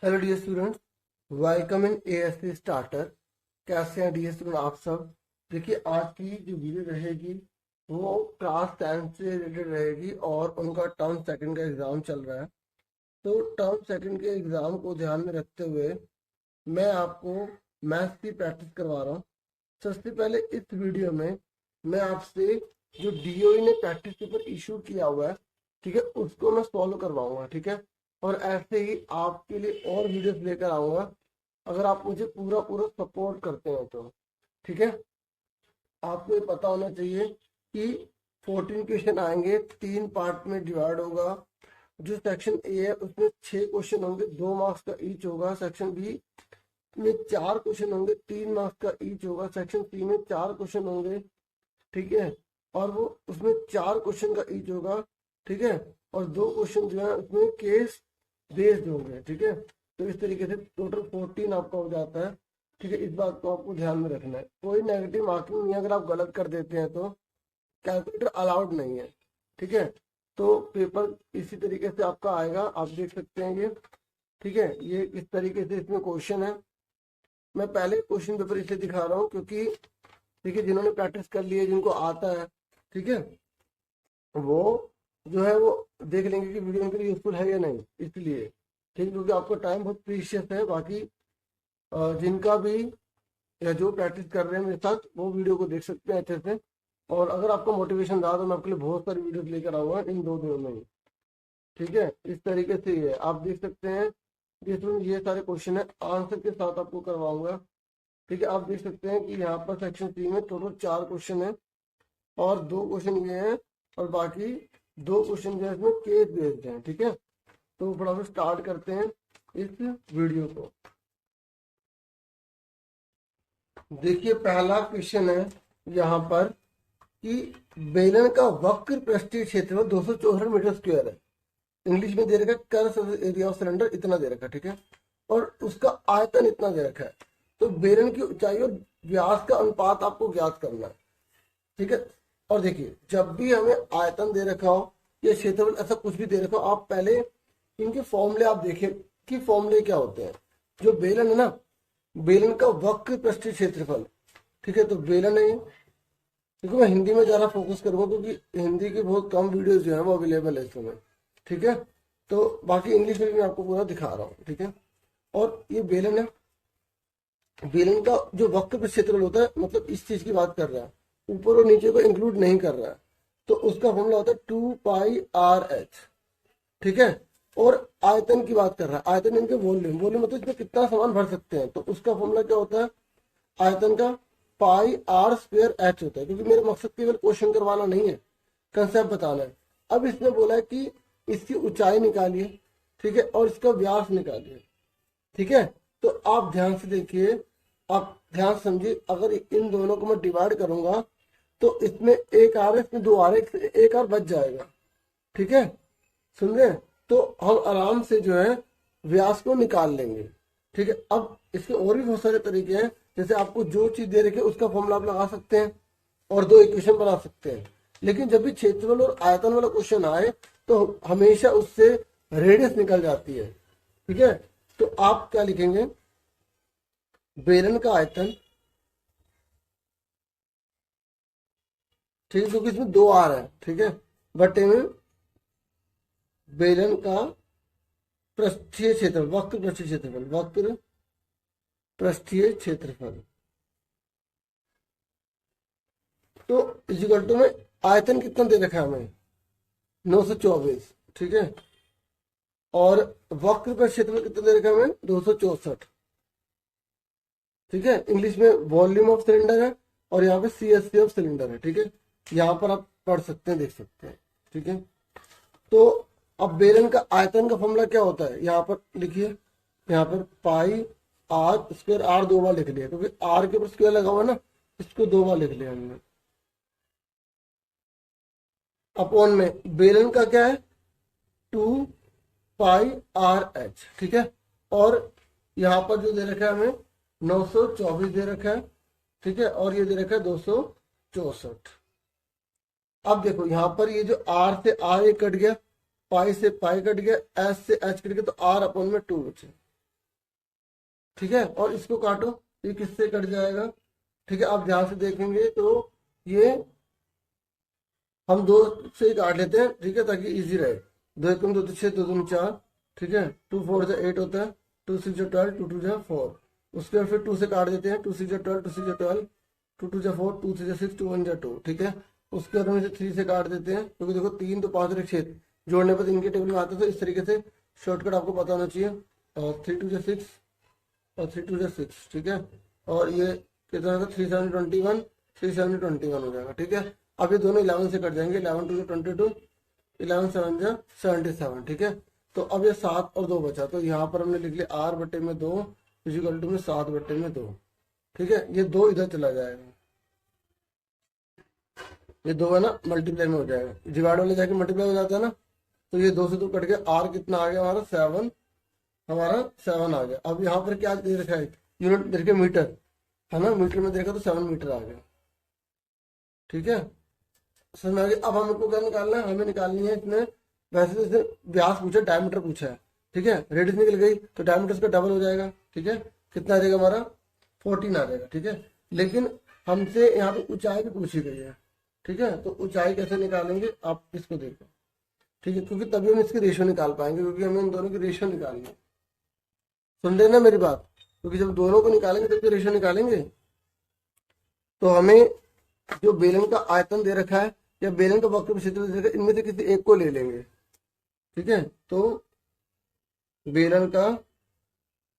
Hello dear students, welcome in ASC starter. कैसे हैं dear student आप सब। देखिए, आज की जो वीडियो रहेगी वो क्लास 10 से रिलेटेड रहेगी और उनका टर्म सेकंड का एग्ज़ाम चल रहा है। तो टर्म सेकंड के एग्ज़ाम को ध्यान में रखते हुए मैं आपको मैथ्स की प्रैक्टिस करवा रहा हूँ। सबसे पहले इस वीडियो में मैं आपसे जो डीओई ने प्रैक्टिस पेपर इशू किया हुआ है, ठीक है, उसको मैं सॉल्व करवाऊंगा। ठीक है, और ऐसे ही आपके लिए और वीडियोस लेकर आऊंगा अगर आप मुझे पूरा पूरा सपोर्ट करते हैं तो। ठीक है, आपको ये पता होना चाहिए कि 14 क्वेश्चन आएंगे, 3 पार्ट में डिवाइड होगा। जो सेक्शन ए है उसमें 6 क्वेश्चन होंगे, 2 मार्क्स का ईच होगा। सेक्शन बी में 4 क्वेश्चन होंगे, 3 मार्क्स का ईच होगा। सेक्शन सी में 4 क्वेश्चन होंगे, ठीक है, और वो उसमें 4 क्वेश्चन का ईच होगा। ठीक है, और 2 क्वेश्चन जो है उसमें केस बेस्ड होंगे। ठीक है, तो इस तरीके से टोटल 14 आपका हो जाता है। ठीक है, इस बात को आपको ध्यान में रखना है। कोई नेगेटिव मार्किंग नहीं है, अगर आप गलत कर देते हैं तो कैलकुलेटर अलाउड नहीं है। ठीक है, तो पेपर इसी तरीके से आपका आएगा, आप देख सकते हैं ये। ठीक है, ये इस तरीके से इसमें क्वेश्चन है। मैं पहले क्वेश्चन पेपर इसलिए दिखा रहा हूँ क्योंकि देखिए, जिन्होंने प्रैक्टिस कर ली है, जिनको आता है, ठीक है, वो जो है वो देख लेंगे कि वीडियो उनके लिए यूजफुल है या नहीं। इसलिए ठीक है, क्योंकि आपका टाइम बहुत प्रीशियस है। बाकी जिनका भी या जो प्रैक्टिस कर रहे हैं मेरे साथ, वो वीडियो को देख सकते हैं अच्छे से। और अगर आपको मोटिवेशन रहा तो मैं आपके लिए बहुत सारी वीडियोस लेकर आऊंगा इन 2 दिनों में ही। ठीक है, इस तरीके से ये आप देख सकते हैं, जिसमें ये सारे क्वेश्चन है आंसर के साथ आपको करवाऊंगा। ठीक है, आप देख सकते हैं कि यहाँ पर सेक्शन सी में टोटल 4 क्वेश्चन है और 2 क्वेश्चन ये हैं, और बाकी 2 क्वेश्चन जो है इसमें केस बेस्ड हैं। ठीक है, तो फटाफट स्टार्ट करते हैं इस वीडियो को। देखिए, पहला क्वेश्चन है यहाँ पर कि बेलन का वक्र पृष्ठीय क्षेत्रफल 264 मीटर स्क्वायर है। इंग्लिश में दे रखा है कर्व एरिया ऑफ सिलेंडर इतना दे रखा है। ठीक है, और उसका आयतन इतना दे रखा है। तो बेलन की ऊंचाई और व्यास का अनुपात आपको ज्ञात करना है। ठीक है, और देखिए, जब भी हमें आयतन दे रखा हो या क्षेत्रफल ऐसा कुछ भी दे रखा हो, आप पहले इनके फॉर्मूले आप देखिए कि फॉर्मूले क्या होते हैं। जो बेलन है ना, बेलन का वक्र पृष्ठीय क्षेत्रफल। ठीक है, तो बेलन है, क्योंकि मैं हिंदी में ज़्यादा फोकस करूंगा क्योंकि हिंदी की बहुत कम वीडियोस जो है वो अवेलेबल है इस समय। ठीक है, तो बाकी इंग्लिश में भी मैं आपको पूरा दिखा रहा हूँ। ठीक है, और ये बेलन है, बेलन का जो वक्र पर क्षेत्रफल होता है, मतलब इस चीज की बात कर रहा है, ऊपर और नीचे को इंक्लूड नहीं कर रहा है। तो उसका फॉर्मूला होता है 2πRh। ठीक है, और आयतन की बात कर रहा है, आयतन इनके वॉल्यूम, वॉल्यूम मतलब इसमें कितना सामान भर सकते हैं। तो उसका फॉर्मूला क्या होता है आयतन का, πr²h होता है। क्योंकि मेरा मकसद केवल क्वेश्चन करवाना नहीं है, कंसेप्ट बताना है। अब इसने बोला है कि इसकी ऊंचाई निकालिए, ठीक है, और इसका व्यास निकालिए। ठीक है, तो आप ध्यान से देखिए, आप ध्यान से समझिए। अगर इन दोनों को मैं डिवाइड करूंगा तो इसमें एक आर है, इसमें 2 आर है, एक आर बच जाएगा। ठीक है, सुन रहे हैं, तो हम आराम से जो है व्यास को निकाल लेंगे। ठीक है, अब इसके और भी बहुत सारे तरीके हैं। जैसे आपको जो चीज दे रखी है उसका फॉर्मूला आप लगा सकते हैं और 2 इक्वेशन बना सकते हैं। लेकिन जब भी क्षेत्रफल और आयतन वाला क्वेश्चन आए तो हमेशा उससे रेडियस निकल जाती है। ठीक है, तो आप क्या लिखेंगे, बेलन का आयतन, ठीक है, क्योंकि इसमें 2 आर है, ठीक है, बटे में बेलन का पृष्ठीय क्षेत्रफल, वक्र पृष्ठीय क्षेत्रफल, वक्र पृष्ठीय क्षेत्रफल। तो इक्वल टू में आयतन कितना दे रखा है हमें, 924। ठीक है, और वक्र का क्षेत्रफल कितना दे रखा है हमें, 264। ठीक है, इंग्लिश में वॉल्यूम ऑफ सिलेंडर है और यहाँ पे CSC ऑफ सिलेंडर है। ठीक है, यहाँ पर आप पढ़ सकते हैं, देख सकते हैं। ठीक है, तो अब बेलन का आयतन का फॉर्मूला क्या होता है, यहाँ पर लिखिए, यहाँ पर πr², आर 2 बार लिख लिया क्योंकि आर के ऊपर स्क्वायर लगा हुआ ना, इसको 2 बार लिख लिया हमने। अपॉन में बेलन का क्या है, 2πRh। ठीक है, और यहाँ पर जो दे रखा है हमें 924 दे रखा है। ठीक है, और ये दे रखा है 264। अब देखो, यहाँ पर ये जो r से r एक कट गया, पाई से पाई कट गया, s से h कट गया, तो r अपॉन में 2 बचे। ठीक है, और इसको काटो, ये किससे कट जाएगा, ठीक है। आप ध्यान से देखेंगे तो ये हम 2 से ही काट लेते हैं, ठीक है, ताकि इजी रहे। 2 एकम 2 6, 2 दूनी 4, ठीक है, 2 4 जा 8 होता है, 2 6 जा 12, 2 2 जा 4। उसके बाद फिर 2 से काट देते हैं, 2 6 जा 12, 2 6 जा 12, 2 2 जा 4, 2 3 जा 6, 2 1 जा 2, ठीक है। उसके बाद हम इसे 3 से काट देते हैं, क्योंकि देखो 3 तो 5 और 1 6 जोड़ने पर 3 के टेबल में आते हैं, तो इस तरीके से शॉर्टकट आपको पता होना चाहिए। और 3 2 जा 6 और 3 2 जा 6, ठीक है। और ये कितना होगा, 3 7 21, 3 7 21 हो जाएगा, ठीक है। अब ये दोनों 11 से कट जाएंगे, 11 2 22, 11 7 जा 77, ठीक है। तो अब ये 7 और 2 बचा, तो यहाँ पर हमने लिख लिया r बटे में 2 इक्वल टू में 7 बटे में 2, ठीक है। ये 2 इधर चला जाएगा, ये 2 है ना मल्टीप्लाई में हो जाएगा, डिवाइड वाले जाके मल्टीप्लाई हो जाता है ना। तो ये 2 से 2 कट गया, r कितना आ गया हमारा 7, हमारा 7 आ गया। अब यहाँ पर क्या दे रखा है, यूनिट दे रखा है मीटर, है ना, मीटर में देखा तो 7 मीटर आ गया, ठीक है। समझ में आ गया। अब हमको क्या निकालना है, हमें निकालनी है इसमें, वैसे तो इसने व्यास पूछा, डायमीटर पूछा है, ठीक है। रेडियस निकल गई तो डायमीटर इसका डबल हो जाएगा, ठीक है। कितना आ जाएगा हमारा 14 आ जाएगा, ठीक है। लेकिन हमसे यहाँ पे ऊंचाई भी पूछी गई है, ठीक है। तो ऊंचाई कैसे निकालेंगे आप इसको देखो, ठीक है, क्योंकि तभी हम इसकी रेशियो निकाल पाएंगे, क्योंकि हमें इन दोनों की रेशियो निकालनी है। सुन लेना मेरी बात, क्योंकि जब दोनों को निकालेंगे तभी रेशियो निकालेंगे। तो हमें जो बेलन का आयतन दे रखा है या बेलन का वक्र क्षेत्र दे रखा है, इनमें से किसी एक को ले लेंगे, ठीक है। तो बेलन का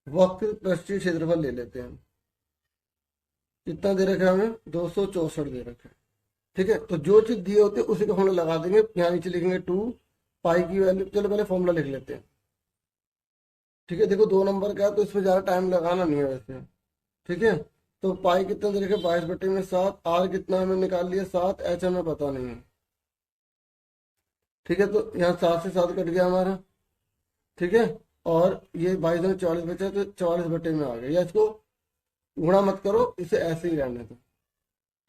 वक्र पृष्ठीय क्षेत्रफल ले लेते हैं, कितना दे रखा है हमें 264 दे रखा है, ठीक है। तो जो चीज दिए होते हैं उसी का फॉर्मूला लगा देंगे, यहाँ नीचे लिखेंगे 2 पाई की वैल्यू, चलो पहले फॉर्मूला लिख लेते हैं, ठीक है। देखो 2 नंबर का है तो इसमें ज्यादा टाइम लगाना नहीं है वैसे, ठीक है। तो पाई कितना दे रखा है 22 बटे में 7, आर कितना हमने निकाल लिया 7, एच हमें पता नहीं है, ठीक है। तो यहाँ 7 से 7 कट गया हमारा, ठीक है। और ये 22 में 44 बचा, तो 44 बटे में आ गया, या इसको गुणा मत करो, इसे ऐसे ही रहने दो,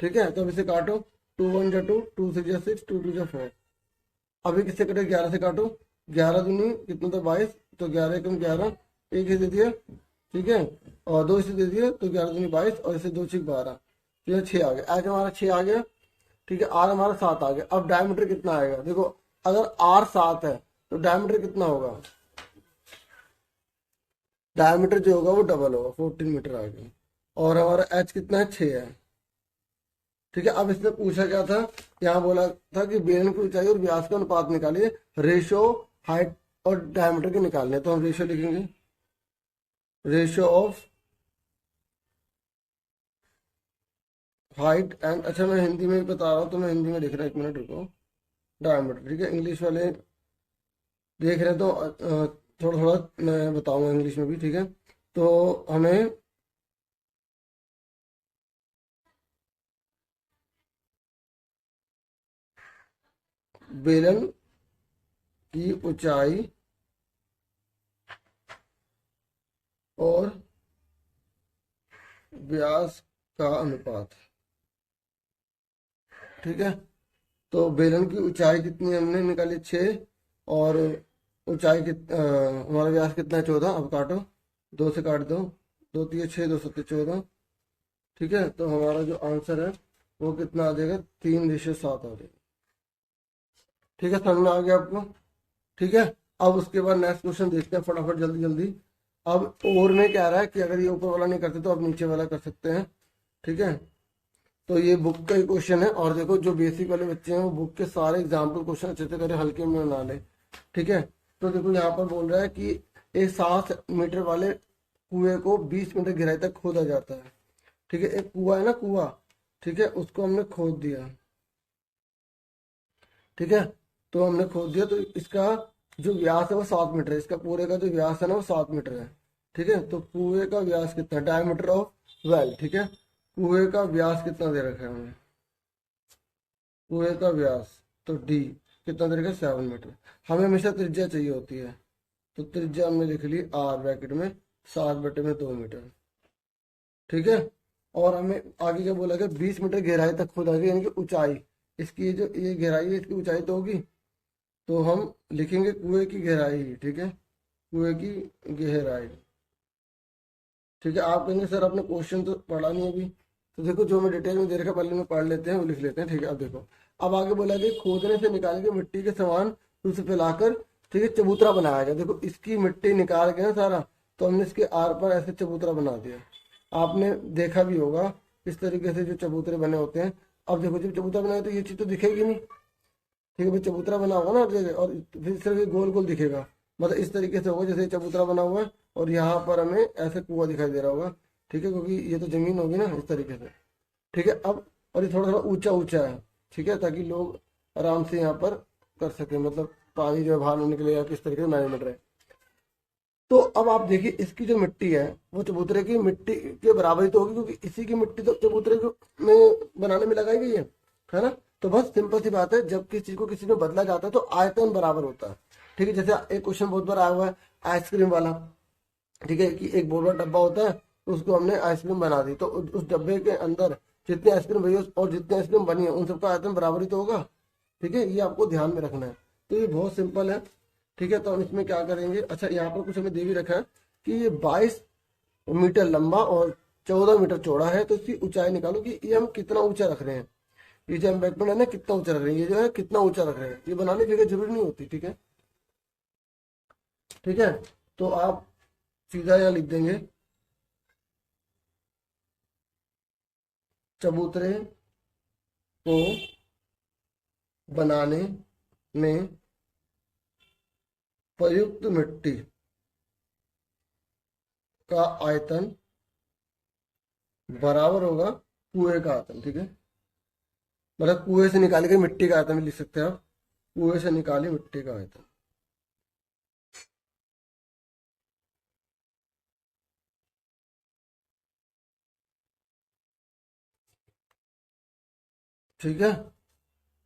ठीक है। तो अब इसे काटो, 2 1 जा 2, 2 6 जा 6, 2 2 जा 4। अभी किससे कटे, 11 से काटो, 11 दूनी कितना था 22, तो 11 कम 11, एक ही दे दिया, ठीक है। और 2 इसे दे दिए, तो 11 दूनी 22, और इसे 2 6 12, तो ये 6 आ गया, आज हमारा 6 आ गया, ठीक है। आर हमारा 7 आ गया। अब डायमीटर कितना आएगा, देखो अगर आर 7 है तो डायमीटर कितना होगा, डायमीटर जो होगा वो डबल होगा, 14 मीटर आ गया। और हमारा एच कितना है 6 है, ठीक है। अब इसने पूछा क्या था, यहाँ बोला था कि बेलन की ऊंचाई और व्यास का अनुपात निकालिए, रेशियो हाइट और डायमीटर के निकालने। तो हम रेशियो लिखेंगे, रेशियो ऑफ हाइट एंड, अच्छा मैं हिंदी में बता रहा हूँ तो मैं हिंदी में लिख रहा हूँ, 1 मिनट रुको, डायमीटर, ठीक है। इंग्लिश वाले देख रहे हैं तो थोड़ा थोड़ा मैं बताऊंगा इंग्लिश में भी, ठीक है। तो हमें बेलन की ऊंचाई और व्यास का अनुपात, ठीक है। तो बेलन की ऊंचाई कितनी हमने निकाली 6, और ऊंचाई हमारा व्यास कितना है 14। अब काटो, 2 से काट दो, 2 3 6, 2 7 14, ठीक है। तो हमारा जो आंसर है वो कितना आ जाएगा, 3:7 आ जाएगा, ठीक है। समझ में आ गया आपको, ठीक है। अब उसके बाद नेक्स्ट क्वेश्चन देखते हैं फटाफट जल्दी जल्दी। अब और में कह रहा है कि अगर ये ऊपर वाला नहीं करते तो आप नीचे वाला कर सकते हैं, ठीक है। तो ये बुक का ही क्वेश्चन है, और देखो जो बेसिक वाले बच्चे हैं वो बुक के सारे एग्जाम्पल क्वेश्चन अच्छे से करें, हल्के में ना ले, ठीक है। तो देखो यहाँ पर बोल रहा है कि एक 7 मीटर वाले कुएं को 20 मीटर गहराई तक खोदा जाता है, ठीक है। एक कुआ है ना, कुआ, ठीक है, उसको हमने खोद दिया, ठीक है। तो हमने खोद दिया, तो इसका जो व्यास है वो 7 मीटर है, इसका पूरे का जो व्यास है ना वो 7 मीटर है, ठीक है। तो कुएं का व्यास कितना, डायमीटर ऑफ वेल, ठीक है। कुएं का व्यास कितना दे रखा है हमें, कुएं का व्यास, तो डी कितना दे रखा है 7 मीटर। हमें हमेशा त्रिज्या चाहिए होती है, तो त्रिज्या हमने लिख ली आर ब्रैकेट में 7/2 मीटर, ठीक है। और हमें आगे क्या बोला गया, 20 मीटर गहराई तक खोदा गया, यानी कि ऊंचाई, इसकी जो ये गहराई है इसकी ऊंचाई तो होगी, तो हम लिखेंगे कुएं की गहराई, ठीक है, कुएं की गहराई, ठीक है। आप कहेंगे सर आपने क्वेश्चन तो पढ़ा नहीं अभी, तो देखो जो मैं डिटेल में दे रखा पहले में पढ़ लेते हैं, वो लिख लेते हैं। ठीक है, अब देखो, अब आगे बोला कि खोदने से निकाले गए मिट्टी के समान उसे फैलाकर, ठीक है, चबूतरा बनाया गया। देखो इसकी मिट्टी निकाल के ना सारा, तो हमने इसके आर पर ऐसे चबूतरा बना दिया। आपने देखा भी होगा इस तरीके से जो चबूतरे बने होते हैं। अब देखो जब चबूतरा बनाए तो ये चीज तो दिखेगी नहीं, ठीक है भाई, चबूतरा बना होगा ना हर जगह, और फिर सिर्फ ये गोल गोल दिखेगा। मतलब इस तरीके से होगा जैसे चबूतरा बना हुआ है और यहाँ पर हमें ऐसे कुआं दिखाई दे रहा होगा। ठीक है, क्योंकि ये तो जमीन होगी ना इस तरीके से। ठीक है, अब और ये थोड़ा थोड़ा ऊंचा ऊंचा है। ठीक है, ताकि लोग आराम से यहाँ पर कर सके, मतलब पानी जो है बाहर नहीं निकले या किस तरीके से मैनेजमेंट रहे। तो अब आप देखिए इसकी जो मिट्टी है वो चबूतरे की मिट्टी के बराबर ही तो होगी, क्योंकि इसी की मिट्टी तो चबूतरे में बनाने में लगाई गई है ना। तो बस सिंपल सी बात है, जब किसी चीज को किसी में बदला जाता है तो आयतन बराबर होता है। ठीक है, जैसे एक क्वेश्चन बहुत बार आया हुआ है आइसक्रीम वाला। ठीक है, कि एक बहुत बड़ा डब्बा होता है, तो उसको हमने आइसक्रीम बना दी, तो उस डब्बे के अंदर जितनी आइसक्रीम भरी और जितनी आइसक्रीम बनी है उन सबका आयतन बराबर ही तो होगा। ठीक है, ये आपको ध्यान में रखना है। तो ये बहुत सिंपल है। ठीक है, तो हम इसमें क्या करेंगे, अच्छा यहाँ पर कुछ हमें दे भी रखा है कि ये 22 मीटर लंबा और 14 मीटर चौड़ा है, तो इसकी ऊंचाई निकालो कि ये हम कितना ऊंचा रख रहे हैं। ये जो एम्बैंकमेंट है ना कितना ऊंचा रख रहे हैं, ये जो है कितना ऊंचा रख रहे हैं, ये बनाने की जगह जरूरी नहीं होती। ठीक है, ठीक है, तो आप सीधा यहाँ लिख देंगे चबूतरे को बनाने में प्रयुक्त मिट्टी का आयतन बराबर होगा कुएं का आयतन। ठीक है, मतलब कुएं से निकाली गई मिट्टी का आयतन भी लिख सकते हैं आप, कुएं से निकाली मिट्टी का आयतन। ठीक है,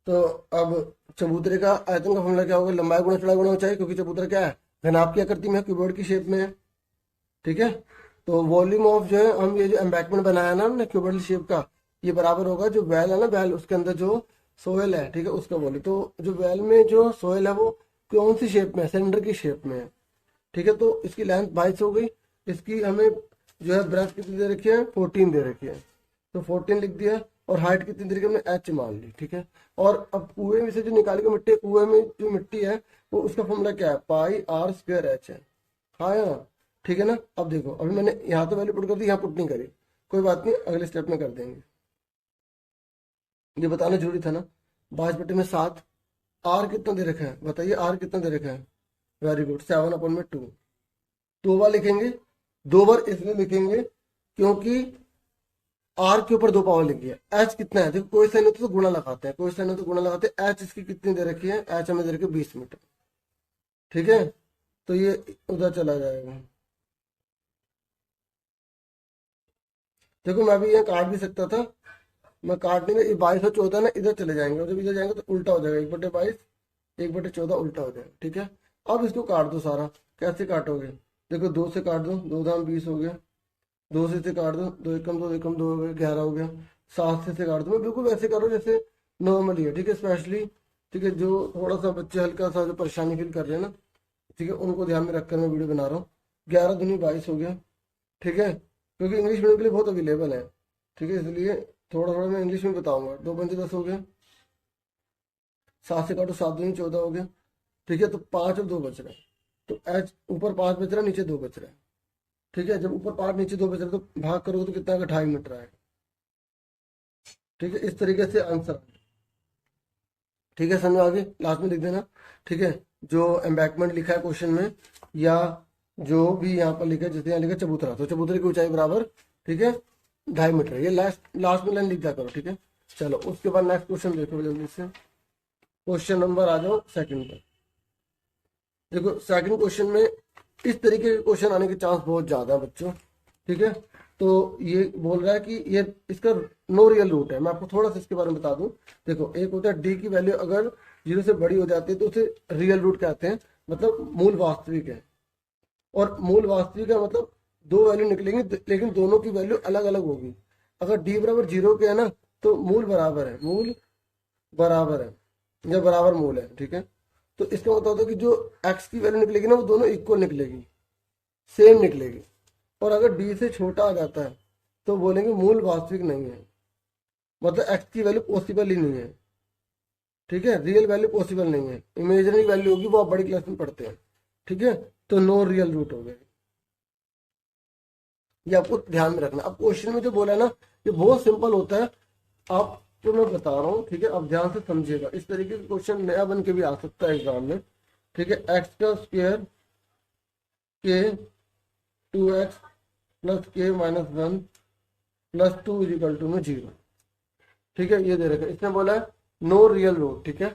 तो अब चबूतरे का आयतन का फॉर्मूला क्या होगा, लंबाई गुणा चौड़ाई गुणा ऊंचाई, क्योंकि चबूतरा क्या है, घनाभ की आकृति में है, क्यूबॉइड की शेप में है। ठीक है, तो वॉल्यूम ऑफ जो है, हम ये जो एम्बैंकमेंट बनाया ना हमने क्यूबॉइड शेप का, ये बराबर होगा जो वेल है ना, वेल उसके अंदर जो सोयल है, ठीक है, उसका वॉल्यूम। तो जो वेल में जो सोयल है वो कौन सी शेप में है, सिलेंडर की शेप में है। ठीक है, तो इसकी लेंथ 22 हो गई। इसकी हमें जो है ब्रेथ कितनी दे रखी है, 14 दे रखी है, तो 14 लिख दिया। और हाइट कितनी दे रखी है, हमने एच मान ली। ठीक है, और अब कुएं में से जो निकाली गई मिट्टी, कुएं में जो मिट्टी है वो उसका फॉर्मूला क्या है, पाई आर स्क्वायर एच है। हाँ है ना, ठीक है ना। अब देखो अभी मैंने यहाँ तो वैल्यू पुट कर दी, यहाँ पुट नहीं करी, कोई बात नहीं, अगले स्टेप में कर देंगे। ये बताना जरूरी था ना। 22/7, आर कितना दे रखा है बताइए, आर कितना दे रखा है, वेरी गुड, 7/2। 2 बार लिखेंगे, 2 बार इसलिए लिखेंगे क्योंकि आर के ऊपर 2 पावर लिखी है। एच कितना है, देखो कोई साइन होता तो गुणा लगाते हैं, कोई साइन होता तो गुणा लगाते हैं। एच इसकी कितनी दे रखी है, एच हमें दे रखी है 20 मीटर। ठीक है, तो ये उधर चला जाएगा। देखो मैं भी यहाँ काट भी सकता था, मैं काटने में 22 और 14 ना इधर चले जाएंगे, और जब इधर जाएंगे तो उल्टा हो जाएगा, 1/22 1/14 उल्टा हो जाएगा। ठीक है, अब इसको काट दो सारा। कैसे काटोगे, देखो 2 से काट दो, 2 दाम 20 हो गया। 2 से काट दो, 2 एकम 2 हो गया, 11 हो गया। 7 से काट दो, मैं बिल्कुल वैसे करो जैसे नॉर्मली है। ठीक है, स्पेशली ठीक है, जो थोड़ा सा बच्चे हल्का सा जो परेशानी फील कर रहे हैं ना, ठीक है, उनको ध्यान में रखकर मैं वीडियो बना रहा हूँ। 11 दूनी 22 हो गया। ठीक है, क्योंकि इंग्लिश मीडियम के लिए बहुत अवेलेबल है। ठीक है, इसलिए थोड़ा थोड़ा मैं इंग्लिश में बताऊंगा। 2 पंजे 10 हो गया। 7 से काटो, 7 दूनी 14 हो गया। ठीक है, तो 5 और 2 बच रहे हैं, तो एच ऊपर 5 बच रहा है, नीचे 2 बच रहा है। ठीक है, जब ऊपर 5 नीचे 2 बच रहा है तो भाग करोगे तो कितना का, 2.5 मीटर आएगा। ठीक है, इस तरीके से आंसर। ठीक है, समझो, आगे लास्ट में लिख देना। ठीक है, जो एम्बैंकमेंट लिखा है क्वेश्चन में, या जो भी यहाँ पर लिखा है, जैसे यहाँ लिखा है चबूतरा, तो चबूतरे की ऊंचाई बराबर, ठीक है, 2.5 मीटर। ये लास्ट लास्ट में लाइन लिख दिया करो। ठीक है, चलो उसके बाद नेक्स्ट क्वेश्चन देखो जल्दी से। क्वेश्चन नंबर आ जाओ सेकंड पर। देखो सेकंड क्वेश्चन में इस तरीके के क्वेश्चन आने के चांस बहुत ज्यादा है बच्चों। ठीक है, तो ये बोल रहा है कि ये इसका नो रियल रूट है। मैं आपको थोड़ा सा इसके बारे में बता दूं। देखो एक होता है डी की वैल्यू अगर 0 से बड़ी हो जाती है तो उसे रियल रूट कहते हैं, मतलब मूल वास्तविक है। और मूल वास्तविक है मतलब 2 वैल्यू निकलेंगी लेकिन दोनों की वैल्यू अलग अलग होगी। अगर डी बराबर 0 के है ना, तो मूल बराबर है, मूल बराबर है या बराबर मूल है। ठीक है, तो इसका मतलब होता है कि जो एक्स की वैल्यू निकलेगी ना वो दोनों इक्वल निकलेगी, सेम निकलेगी। और अगर डी से छोटा आ जाता है तो बोलेंगे मूल वास्तविक नहीं है, मतलब एक्स की वैल्यू पॉसिबल ही नहीं है। ठीक है, रियल वैल्यू पॉसिबल नहीं है, इमेजिनरी वैल्यू होगी, वो आप बड़ी क्लास में पढ़ते हैं। ठीक है, तो नो रियल रूट हो गए, ये आपको ध्यान में रखना। अब क्वेश्चन में जो बोला है ना, ये बहुत सिंपल होता है, आपको मैं बता रहा हूँ। ठीक है, अब ध्यान से समझिएगा, इस तरीके का क्वेश्चन नया बन के भी आ सकता है एग्जाम में। ठीक है, एक्स का स्क्वायर के 2x प्लस के माइनस 1 प्लस 2 इजिकल टू में 0। ठीक है, ये दे रखा है, इसने बोला है नो रियल रूट। ठीक है,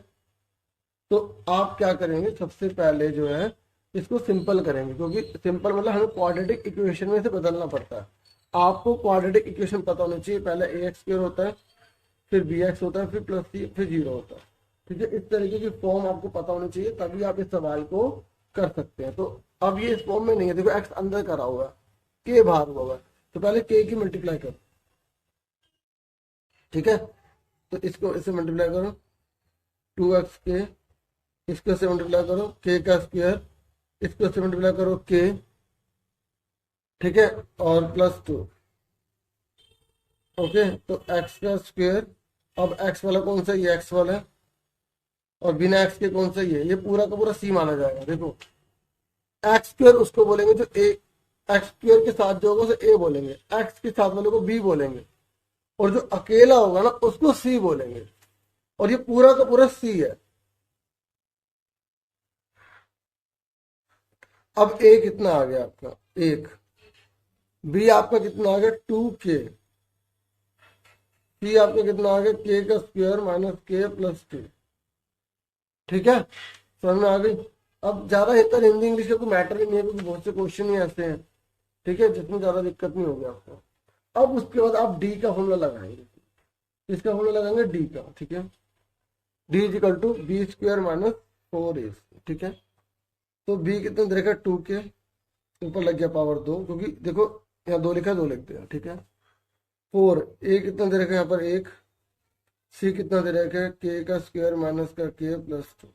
तो आप क्या करेंगे, सबसे पहले जो है इसको सिंपल करेंगे, क्योंकि सिंपल मतलब हमें क्वाड्रेटिक इक्वेशन में से बदलना पड़ता है। आपको क्वाड्रेटिक इक्वेशन पता होनी चाहिए, पहले ए एक्स स्क्वायर होता है, फिर बी एक्स होता है, फिर प्लस सी, फिर 0 होता है। ठीक है, इस तरीके की फॉर्म आपको पता होनी चाहिए, तभी आप इस सवाल को कर सकते हैं। तो अब ये इस फॉर्म में नहीं है, देखो एक्स अंदर करा हुआ है, के बाहर हुआ है, तो पहले के की मल्टीप्लाई करो। ठीक है, तो इसको इससे मल्टीप्लाई करो, 2x के, इसको से मल्टीप्लाई करो के का स्क्वायर, इसको से मल्टीप्लाई करो के। ठीक है, और प्लस 2। ओके, तो x का स्क्वायर, अब x वाला कौन सा, ये x वाला है, और बिना x के कौन सा, ये पूरा का पूरा c माना जाएगा। देखो एक्स स्क्वायर उसको बोलेंगे जो ए, एक्स स्क्वायर के साथ जो होगा उसे ए बोलेंगे, एक्स के साथ वाले को बी बोलेंगे, और जो अकेला होगा ना उसको सी बोलेंगे, और ये पूरा का पूरा सी है। अब ए कितना आ गया आपका, 1, बी आपका कितना आ गया 2k, सी आपका कितना आ गया के का स्क्वायर माइनस के प्लस 2। ठीक है, समझ में आ गई। अब ज्यादा इतना हिंदी इंग्लिश का कोई मैटर ही नहीं है, क्योंकि बहुत से क्वेश्चन ही ऐसे हैं। ठीक है, जिसमें ज्यादा दिक्कत नहीं होगी आपको। अब उसके बाद आप डी का फॉर्मूला लगाएंगे, इसका फॉर्मूला लगाएंगे डी का। ठीक है, D is equal to B square minus 4ac। ठीक है, तो बी कितना दे रखा है 2k, ऊपर लग गया पावर 2, क्योंकि देखो यहाँ 2 लिखा है, 2 लिख दिया। ठीक है, 4, ए कितना दे रखा है यहाँ पर 1, सी कितना दे रखा है के का स्क्वायर माइनस का के प्लस 2।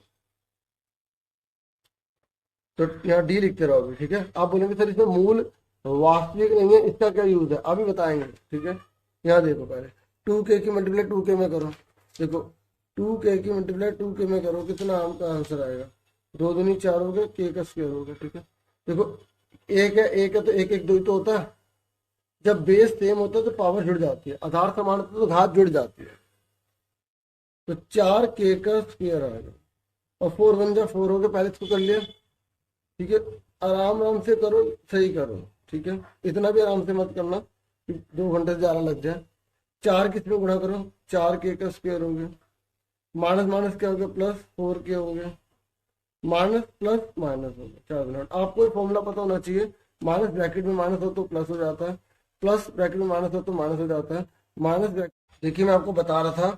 तो यहाँ डी लिखते रहो अभी। ठीक है, आप बोलेंगे सर इसमें मूल वास्तविक नहीं है, इसका क्या यूज है, अभी बताएंगे। ठीक है, यहाँ देखो पहले 2k की मल्टीप्लाई 2k में करो, देखो 2k की मल्टीप्लाई 2k में करो, कितना आपका आंसर आएगा, 2 दूनी 4 हो गया, k का स्क्वायर हो गया। ठीक है, देखो एक है तो एक एक 2 ही तो होता है, जब बेस सेम होता है तो पावर जुड़ जाती है, आधार समान होता है तो घात जुड़ जाती है, तो 4k का स्क्वायर आएगा, और 4 1 जा 4 हो गया, पहले इसको कर लिया। ठीक है, आराम आराम से करो, सही करो। ठीक है, इतना भी आराम से मत करना कि 2 घंटे से ज्यादा लग जाए। 4 किस में गुणा करो, 4k का स्क्वायर हो गया, माइनस माइनस क्या हो गया प्लस 4k हो गया, माइनस प्लस माइनस हो गया, 4 मिनट। आपको एक फॉर्मूला पता होना चाहिए, माइनस ब्रैकेट में माइनस हो तो प्लस हो जाता है, प्लस ब्रैकेट में माइनस हो तो माइनस हो जाता है, माइनस ब्रैकेट। देखिए मैं आपको बता रहा था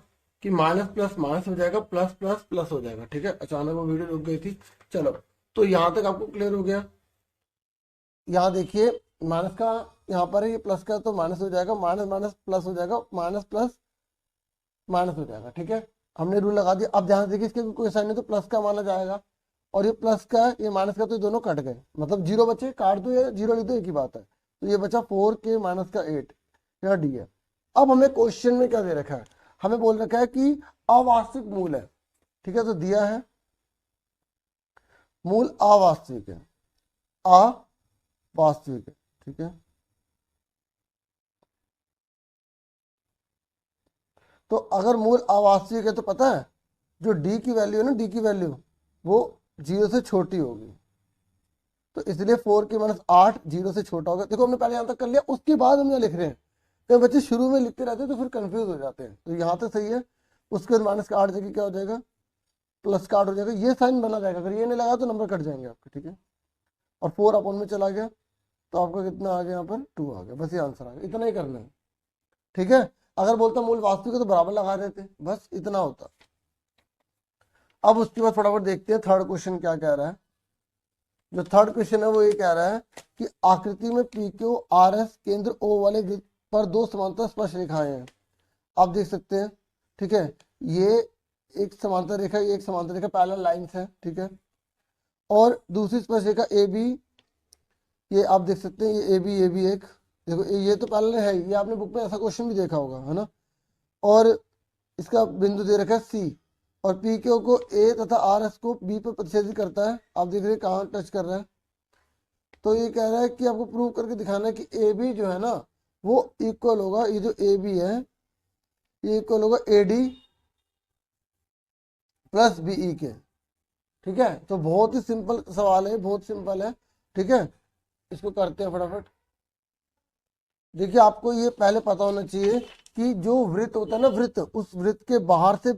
कि माइनस प्लस माइनस हो जाएगा, प्लस प्लस प्लस हो जाएगा। ठीक है, अचानक वो वीडियो रुक गई थी। चलो, तो यहाँ तक आपको क्लियर हो गया। यहाँ देखिए माइनस का यहाँ पर है, ये प्लस का तो माइनस हो जाएगा, माइनस माइनस प्लस हो जाएगा, माइनस प्लस माइनस हो जाएगा। ठीक है, हमने रूल लगा दिया। अब ध्यान से देखिए, इसके कोई साइन नहीं तो प्लस का माना जाएगा, और ये प्लस का ये माइनस का, तो ये दोनों कट गए, मतलब 0 बचे, काट दो या 0 लिख दो, एक ही बात है। तो ये बचा 4k माइनस का 8, यह डी है। अब हमें क्वेश्चन में क्या दे रखा है, हमें बोल रखा है कि अवास्तविक मूल है। ठीक है, तो दिया है मूल अवास्तविक है, अवास्तविक है। ठीक है, तो अगर मूल अवास्तविक है तो पता है जो डी की वैल्यू है ना, डी की वैल्यू वो 0 से छोटी होगी, तो इसलिए 4k माइनस 8 0 से छोटा होगा। देखो हमने पहले यहाँ तक कर लिया, उसके बाद हम यहाँ लिख रहे हैं, कई बच्चे शुरू में लिखते रहते हैं तो फिर कंफ्यूज हो जाते हैं। तो यहाँ तक सही है, उसके बाद माइनस का 8 जगह क्या हो जाएगा, प्लस का 8 हो जाएगा, ये साइन बना जाएगा, अगर ये नहीं लगा तो नंबर कट जाएंगे आपके। ठीक है, और 4 अपॉन में चला गया, तो आपका कितना आ गया यहाँ पर 2 आ गया, बस ये आंसर आ गया, इतना ही करना है। ठीक है, अगर बोलता मूल वास्तविक है तो बराबर लगा देते, बस इतना होता। अब उसके बाद फटाफट देखते हैं थर्ड क्वेश्चन क्या कह रहा है। जो थर्ड क्वेश्चन है वो ये कह रहा है कि आकृति में पी क्यू आर एस केंद्र ओ वाले वृत्त पर 2 समांतर स्पर्श रेखाएं हैं, आप देख सकते हैं। ठीक है, ये एक समांतर रेखा, ये एक समांतर रेखा, पैरेलल लाइंस है। ठीक है, और दूसरी स्पर्श रेखा ए बी ये आप देख सकते हैं, ये भी एक, देखो ये तो पहले है, ये आपने बुक में ऐसा क्वेश्चन भी देखा होगा, है ना। और इसका बिंदु दे रखा है सी, और पी क्यू को ए तथा आर एस को बी पर प्रतिच्छेदित करता है। आप देख रहे हैं कहाँ टच कर रहा है। तो ये कह रहा है कि आपको प्रूव करके दिखाना है कि ए बी जो है ना वो इक्वल होगा, ये जो ए बी है ये इक्वल होगा ए डी प्लस बीई के। ठीक है, तो बहुत ही सिंपल सवाल है, बहुत सिंपल है। ठीक है, इसको करते हैं फटाफट। देखिए आपको ये पहले पता होना चाहिए कि जो वृत्त होता है ना, वृत्त, उस वृत्त के बाहर से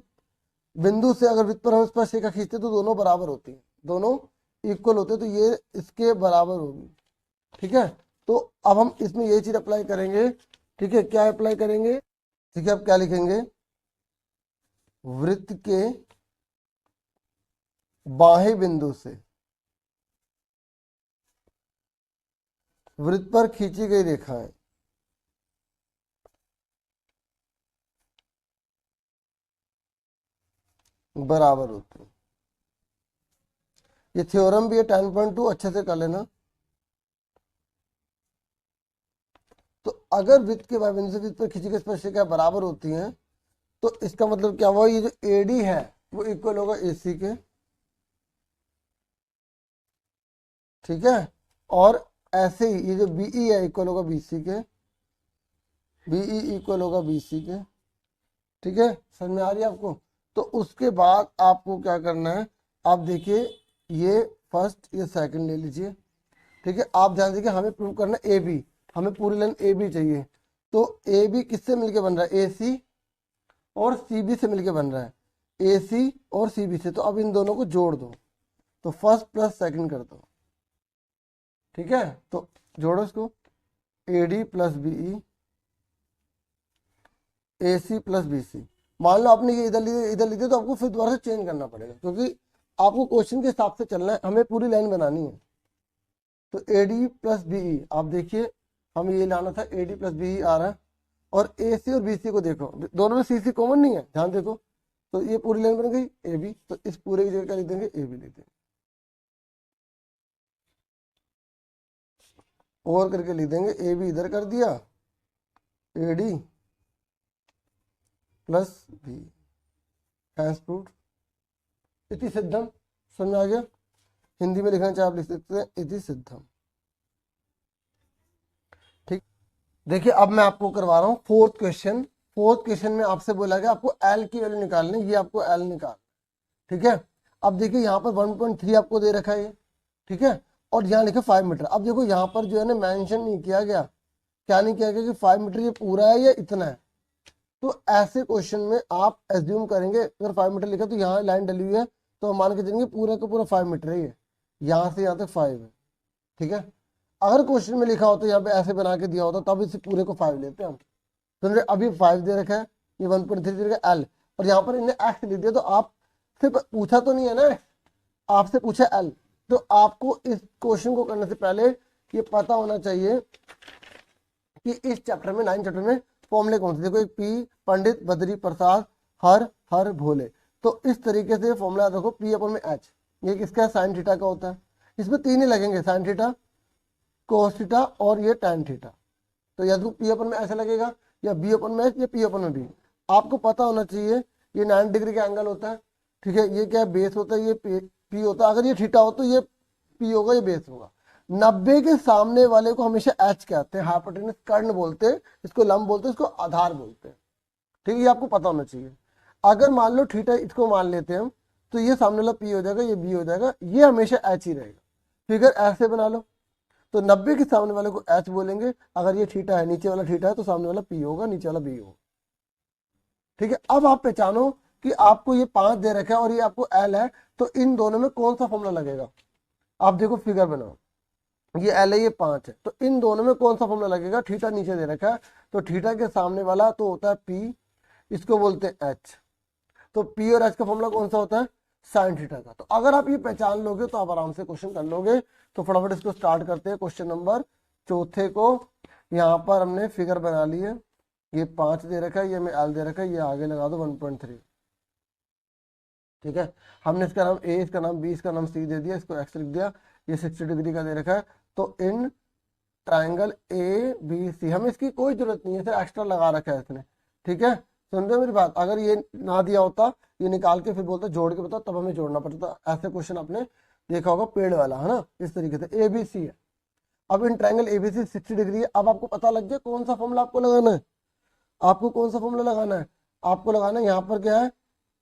बिंदु से अगर वृत्त पर हम स्पर्श रेखा खींचते तो दोनों बराबर होती है, दोनों इक्वल होते हैं, तो ये इसके बराबर होगी। ठीक है, तो अब हम इसमें ये चीज अप्लाई करेंगे। ठीक है, क्या अप्लाई करेंगे, ठीक है, अब क्या लिखेंगे, वृत्त के बाह्य बिंदु से वृत्त पर खींची गई रेखाएं बराबर होती है। ये थ्योरम भी है 10.2, अच्छे से कर लेना। तो अगर वृत्त के बाह्य बिंदु से वृत्त पर खींची गई स्पर्शरेखाएं बराबर होती हैं तो इसका मतलब क्या हुआ, ये जो एडी है वो इक्वल होगा एसी के। ठीक है, और ऐसे ही ये जो बीई है इक्वल होगा बीसी के, बीई इक्वल होगा बीसी के। ठीक है, समझ में आ रही है आपको। तो उसके बाद आपको क्या करना है, आप देखिए ये फर्स्ट ये सेकंड ले लीजिए। ठीक है, आप ध्यान दीजिए, हमें प्रूव करना है ए बी, हमें पूरी लाइन ए बी चाहिए। तो ए बी किससे मिलके बन रहा है, ए सी और सी बी से मिलके बन रहा है, ए सी और सी बी से। तो अब इन दोनों को जोड़ दो, तो फर्स्ट प्लस सेकंड कर दो। ठीक है, तो जोड़ो इसको, A D plus BE, A C plus B C. मान लो आपने ये इधर ली तो आपको फिर दोबारा से चेंज करना पड़ेगा, क्योंकि आपको क्वेश्चन के हिसाब से चलना है, हमें पूरी लाइन बनानी है। तो ए डी प्लस बीई, आप देखिए हम ये लाना था, ए डी प्लस बीई आ रहा है, और ए सी और बी सी को देखो, दोनों में सी सी कॉमन नहीं है, ध्यान देखो। तो ये पूरी लाइन बन गई ए बी, तो इस पूरे की जगह क्या लिख देंगे, ए बी लिख देंगे, और करके लिख देंगे ए बी इधर कर दिया, A D plus B, hence proved, इति सिद्धम। समझ आ गया, हिंदी में लिखना चाहे आप लिख सकते हैं इति सिद्धम। ठीक, देखिए अब मैं आपको करवा रहा हूँ फोर्थ क्वेश्चन। फोर्थ क्वेश्चन में आपसे बोला गया आपको एल की वैल्यू निकालनी, ये आपको एल निकाल। ठीक है, अब देखिए यहाँ पर 1.3 आपको दे रखा है ये। ठीक है, और यहाँ लिखा 5 मीटर। अब देखो यहाँ पर जो है ना मेंशन नहीं किया गया, क्या नहीं किया गया कि 5 मीटर ये पूरा है या इतना है। तो ऐसे क्वेश्चन में आप एज्यूम करेंगे, अगर 5 मीटर लिखा तो यहाँ लाइन डली हुई है, तो हम मान के चलेंगे पूरा का पूरा 5 मीटर ही है, यहाँ से यहाँ तक 5 है। ठीक है, अगर क्वेश्चन में लिखा होता, यहाँ पे ऐसे बना के दिया होता, तब इसे पूरे को 5 लेते हैं हम। तो अभी 5 दे रखा है, ये 1.3 दे रखा है एल, और यहाँ पर इन्हें एक्स लिख दिया। तो आप से पूछा तो नहीं है ना, आपसे पूछा एल, तो आपको इस क्वेश्चन को करने से पहले ये पता होना चाहिए कि इस चैप्टर में 9 चैप्टर में फॉर्मूले कौन से। देखो, एक पी पंडित बद्री प्रसाद हर हर भोले, तो इस तरीके से फॉर्मूला देखो, पी अपन में एच, ये किसका साइन थीटा का होता है। इसमें 3 ही लगेंगे, साइन थीटा, कोस थीटा और ये टैन थीटा। तो या तो पी अपन में ऐसा लगेगा, या बी अपन में एच, या पी अपन में बी। आपको पता होना चाहिए ये 90 डिग्री का एंगल होता है। ठीक है, ये क्या बेस होता है, ये पी होता है। अगर ये थीटा हो तो ये पी होगा, ये बेस होगा। 90 के सामने वाले को हमेशा एच कहते हैं, हाइपोटेनस कर्ण बोलते हैं, इसको लंब बोलते हैं, इसको आधार बोलते हैं। ठीक है, ये आपको पता होना चाहिए। अगर मान लो थीटा इसको मान लेते हैं हम, तो ये सामने वाला पी हो जाएगा, ये बी हो जाएगा, ये हमेशा एच ही रहेगा। फिगर ऐसे बना लो, तो 90 के सामने वाले को एच बोलेंगे, अगर ये थीटा है, नीचे वाला थीटा है, तो सामने वाला पी होगा, नीचे वाला बी होगा। ठीक है, अब आप पहचानो कि आपको ये 5 दे रखा है और ये आपको एल है, तो इन दोनों में कौन सा फॉर्मूला लगेगा। आप देखो फिगर बनाओ, ये एल है, ये 5 है, तो इन दोनों में कौन सा फॉर्मूला लगेगा। थीटा नीचे दे रखा है, तो थीटा के सामने वाला तो होता है पी, इसको बोलते हैं एच। तो पी और एच का फॉर्मूला कौन सा होता है, साइन थीटा का। तो अगर आप ये पहचान लोगे तो आप आराम से क्वेश्चन कर लोगे। तो फटाफट इसको स्टार्ट करते हैं। क्वेश्चन नंबर चौथे को यहाँ पर हमने फिगर बना ली है, ये 5 दे रखा है, ये हमें एल दे रखा है, ये आगे लगा दो 1.3। ठीक है, हमने इसका नाम ए, इसका नाम बी, इसका नाम सी दे दिया, इसको एक्स लिख दिया, ये 60 डिग्री का दे रखा है। तो in triangle A B C, हमें इसकी कोई जरूरत नहीं है, सिर्फ एक्स्ट्रा लगा रखा है इसने, ठीक है। समझो मेरी बात, अगर ये ना दिया होता, ये निकाल के फिर बोलता जोड़ के बताओ, तब हमें जोड़ना पड़ता। ऐसे क्वेश्चन आपने देखा होगा पेड़ वाला, है ना, इस तरीके से। ए बी सी है, अब इन ट्राइंगल एबीसी 60 डिग्री है। अब आपको पता लग गया कौन सा फॉर्मूला आपको लगाना है, आपको कौन सा फॉर्मूला लगाना है, आपको लगाना है यहाँ पर क्या है,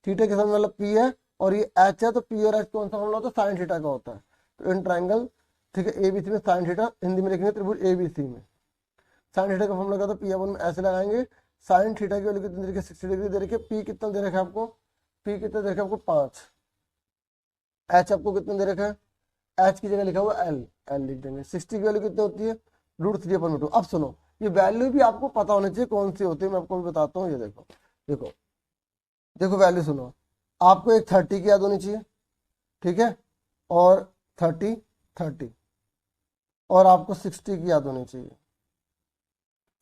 थीटा के सामने वाला पी है और ये एच है, तो पी और एच कौन सा फॉर्मूला होता है, साइन थीटा का होता है। तो इन ट्राइंगल, ठीक है, एबीसी में साइन थीटा, हिंदी में लिखेंगे त्रिभुज एबीसी में साइन थीटा का फॉर्मूला का, तो पी अपन में ऐसे लगाएंगे, साइन थीटा की वैल्यू कितनी दे रखी है, 60 डिग्री दे रखी है, पी कितना दे रखा है आपको, पी कितना दे रखा है आपको 5, एच आपको कितना दे रखा है, एच की जगह लिखा हुआ एल, एल लिख देंगे। 60 की वैल्यू कितनी होती है, √3/2। अब सुनो, ये वैल्यू भी आपको पता होनी चाहिए कौन सी होती है, मैं आपको भी बताता हूँ। ये देखो देखो देखो वैल्यू सुनो, आपको एक 30 की याद होनी चाहिए, ठीक है, और 30 और आपको 60 की याद होनी चाहिए,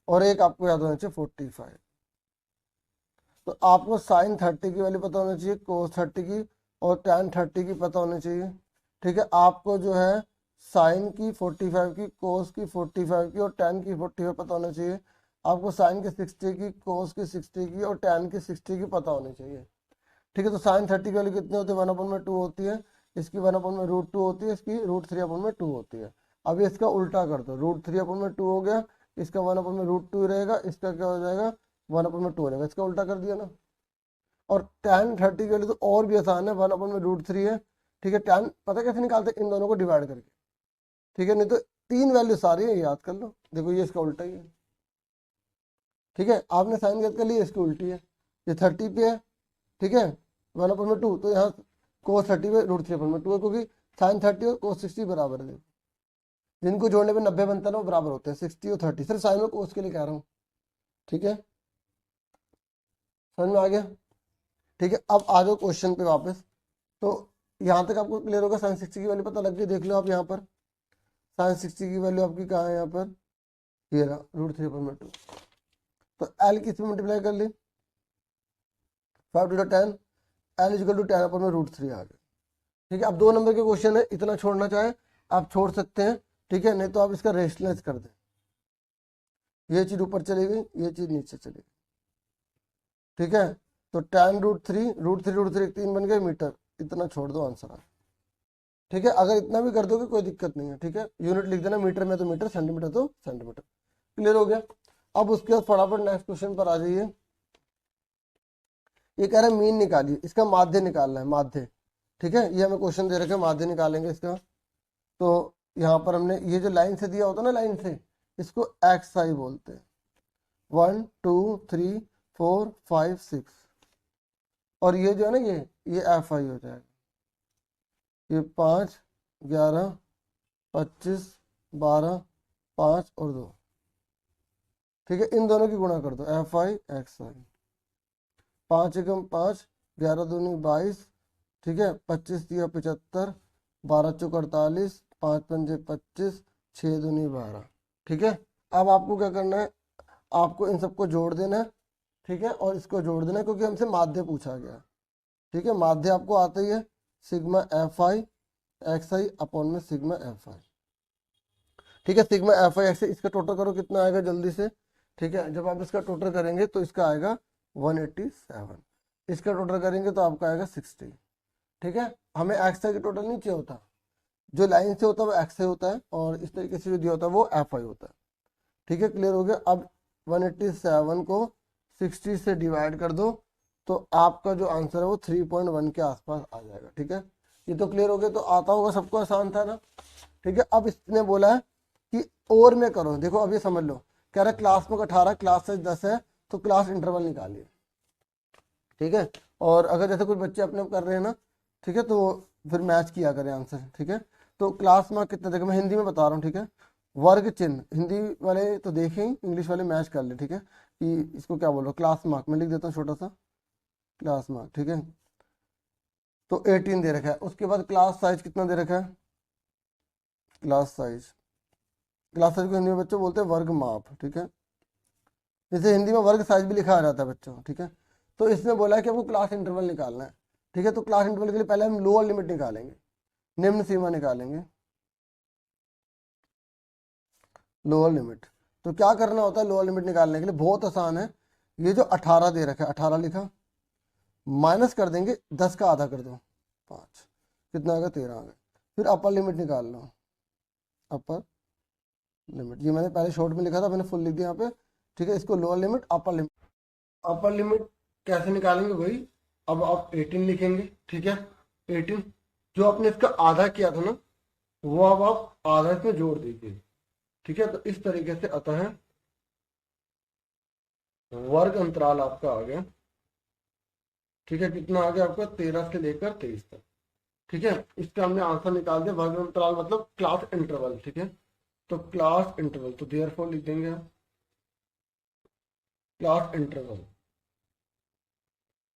और एक आपको याद होनी चाहिए 45। तो आपको साइन 30 की वैल्यू पता होनी चाहिए, कोस 30 की और टैन 30 की पता होनी चाहिए, ठीक है। आपको जो है साइन की 45 की, कोस की 45 की और टैन की 45 पता होना चाहिए। आपको साइन की 60 की, कोस की 60 की और टैन की 60 की पता होनी चाहिए, ठीक है। तो साइन 30 की वैल्यू कितनी होती है, 1/2 होती है, इसकी 1/√2 होती है, इसकी √3/2 होती है। अब इसका उल्टा कर दो, √3/2 हो गया, इसका 1/√2 रहेगा, इसका क्या हो जाएगा 1/2 हो जाएगा, इसका उल्टा कर दिया ना। और tan 30 की वैल्यू तो और भी आसान है, 1/√3 है, ठीक है। tan पता कैसे निकालते हैं, इन दोनों को डिवाइड करके, ठीक है, नहीं तो 3 वैल्यू सारी है, याद कर लो। देखो ये इसका उल्टा ही है, ठीक है, आपने साइन याद कर लिया, इसकी उल्टी है, ये 30 पे है, ठीक है, 1/2, तो यहाँ cos 30 पे √3/2 है, क्योंकि साइन 30 और cos 60 बराबर है, जिनको जोड़ने पे 90 बनता है ना वो बराबर होते हैं, 60 और 30, सिर्फ साइन और कोस के लिए कह रहा हूँ, ठीक है, समझ में आ गया, ठीक है। अब आ जाओ क्वेश्चन पे वापस। तो यहाँ तक आपको क्लियर होगा, साइन 60 की वैल्यू पता लग गई, देख लो आप यहाँ पर साइन 60 की वैल्यू आपकी कहाँ है, यहाँ पर ये रहा √3/2। तो एल किस में मल्टीप्लाई कर ली, 5 × 10, एल इजिकल टू 10/√3 आ गया, ठीक है। अब 2 नंबर के क्वेश्चन है, इतना छोड़ना चाहे आप छोड़ सकते हैं, ठीक है, नहीं तो आप इसका रेशनलाइज कर दें, ये चीज ऊपर चली गई, ये चीज नीचे चली गई, ठीक है। तो tan√3 3 बन गए मीटर, इतना छोड़ दो, आंसर आ, ठीक है। अगर इतना भी कर दोगे कोई दिक्कत नहीं है, ठीक है, यूनिट लिख देना, मीटर में तो मीटर, सेंटीमीटर तो सेंटीमीटर, क्लियर हो गया। अब उसके बाद फटाफट नेक्स्ट क्वेश्चन पर आ जाइए। ये कह रहा है मीन निकालिए, इसका माध्य निकालना है, माध्य, ठीक है, ये हमें क्वेश्चन दे रखे हैं, माध्य निकालेंगे इसका। तो यहाँ पर हमने ये जो लाइन से दिया होता है ना, लाइन से, इसको एक्स आई बोलते हैं, 1 2 3 4 5 6, और ये जो है ना, ये एफ आई हो जाएगा, ये 5 11 25 12 5 और 2, ठीक है, इन दोनों की गुणा कर दो, एफ आई एक्स आई, 5 एकम 5, 11 दूनी 22, ठीक है, 25 दिया 75, 12 चौक 48, 5 पंजे 25, 6 दूनी 12, ठीक है। अब आपको क्या करना है, आपको इन सबको जोड़ देना है, ठीक है, और इसको जोड़ देना है, क्योंकि हमसे माध्य पूछा गया, ठीक है। माध्य आपको आता ही है, sigma F I x I upon में सिग्मा एफ आई, ठीक है, सिग्मा एफ आई एक्स आई, इसका टोटल करो कितना आएगा जल्दी से, ठीक है। जब आप इसका टोटल करेंगे तो इसका आएगा 187, इसका टोटल करेंगे तो आपका आएगा 60, ठीक है। हमें एक्स आई का टोटल नहीं चाहिए होता, जो लाइन से होता है वो एक्स आई होता है, और इस तरीके से जो दिया होता है वो एफ आई होता है, ठीक है, क्लियर हो गया। अब 187 को 60 से डिवाइड कर दो, तो आपका जो आंसर है वो 3.1 के आसपास आ जाएगा, ठीक है। ये तो क्लियर हो गया, तो आता होगा सबको, आसान था ना, ठीक है। अब इसने बोला है कि और में करो, देखो अब ये समझ लो, कह रहा है क्लास में 18, क्लास साइज 10 है, तो क्लास इंटरवल निकालिए, ठीक है। और अगर जैसे कुछ बच्चे अपने कर रहे हैं ना, ठीक है, तो फिर मैच किया करें आंसर, ठीक है। तो क्लास मार्क कितना, देखो मैं हिंदी में बता रहा हूँ, ठीक है, वर्ग चिन्ह, हिंदी वाले तो देखें, इंग्लिश वाले मैच कर ले, ठीक है, कि इसको क्या बोलो, क्लास मार्क मैं लिख देता हूँ छोटा सा, क्लास मार्क, ठीक है। तो 18 दे रखा है, उसके बाद क्लास साइज कितना दे रखा है, क्लास साइज, क्लास साइज को हिंदी में बच्चों बोलते हैं वर्ग माप, ठीक है, जैसे हिंदी में वर्ग साइज भी लिखा आ जाता है बच्चों, ठीक है। तो इसने बोला है कि आपको क्लास इंटरवल निकालना है, ठीक है। तो क्लास इंटरवल के लिए पहले हम लोअर लिमिट निकालेंगे, निम्न सीमा निकालेंगे, लोअर लिमिट। तो क्या करना होता है लोअर लिमिट निकालने के लिए, बहुत आसान है। ये जो 18 दे रखा है, 18 लिखा, माइनस कर देंगे 10 का आधा कर दो 5, कितना आ गया 13 आ गया। फिर अपर लिमिट निकाल लो, अपर लिमिट, ये मैंने पहले शॉर्ट में लिखा था, मैंने फुल लिख दिया यहाँ पे, ठीक है। इसको lower limit upper limit, upper limit कैसे निकालेंगे भाई, अब आप 18 लिखेंगे, ठीक है। 18 जो आपने इसका आधा किया था ना, वो अब आप आधा इसमें जोड़ दीजिए, ठीक है। तो इस तरीके से अतः वर्ग अंतराल आपका आ गया, ठीक है। कितना आ गया आपका 13 से लेकर 23 तक, ठीक है। इसका हमने आंसर निकाल दिया। वर्ग अंतराल मतलब क्लास इंटरवल, ठीक है। तो क्लास इंटरवल, तो देयरफॉर लिख देंगे हम क्लास इंटरवल,